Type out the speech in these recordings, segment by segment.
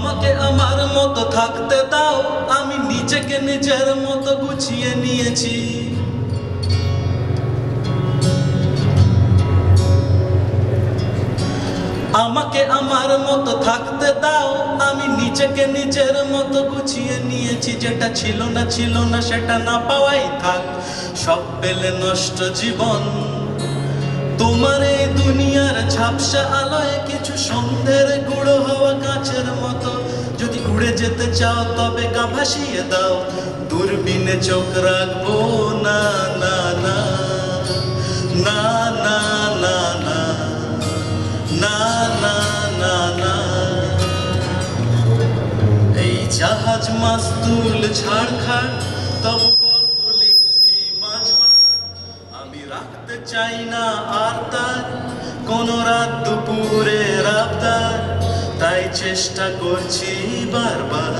আমাকে আমার মতো থাকতে দাও, আমি নিজেকে নিজের মতো গুছিয়ে নিয়েছি। আমাকে আমার মতো থাকতে দাও, আমি নিজেকে নিজের মতো গুছিয়ে নিয়েছি। যেটা ছিল না সেটা না পাওয়াই থাক, সব পেলে নষ্ট জীবন। তোমার এই দুনিয়ার ঝাপসা আলোয় কিছু সন্ধ্যের গুঁড়ো হওয়া কাঁচের মতো। যদি উড়ে যেতে চাও তবে গা ভাসিয়ে দাও, দূরবীনে চোখ রাখবো না না না না না না না না না না না। এই জাহাজ মাস্তুল ছাড়খাড়, তবু গল্প লিখছি মাঝবার। আমি রাখতে চাই না আর তার কোনো রাত দুপুরের আবদার, তাই চেষ্টা করছি বারবার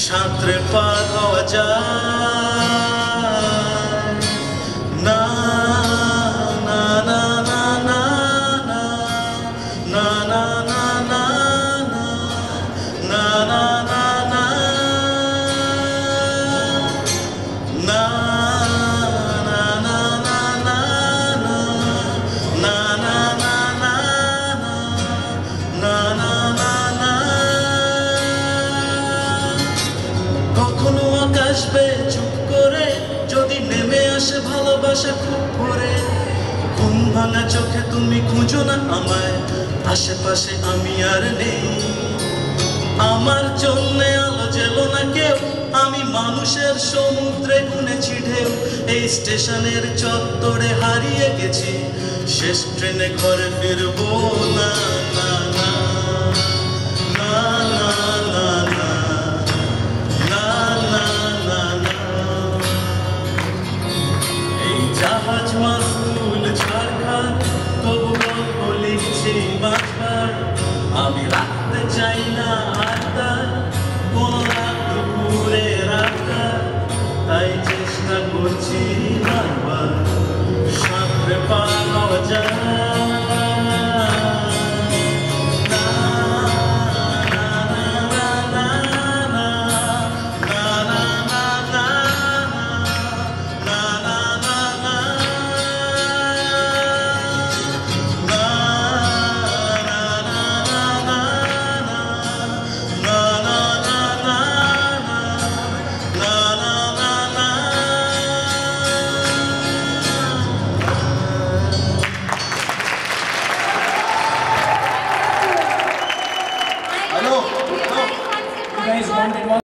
সাঁতরে পার হওয়া যায়। না না না না না না না না না না না না না না কখনো আকাশ বেয়ে চুপ করে যদি নেমে আসে ভালোবাসা খুব ভরে, ঘুম ভাঙা চোখে তুমি খুঁজো না আমায়, আশেপাশে আমি আর নেই। আমার জন্যে আলো জেলো না কেউ, আমি মানুষের সমুদ্রে গুনেছি ঢেউ। এই স্টেশনের চত্বরে হারিয়ে গেছি, শেষ ট্রেনে ঘরে ফিরবো না না না না না না না না না না না। এই জাহাজ মাস্তুল ছাড়খাড়, তবু গল্প লিখছি বারবার। আমি রাখতে চাই না আর তার কোনো রাত দুপুরের আবদার, তাই চেষ্টা করছি বারবার সাঁতরে পার হওয়া যায়। You guys wanted one.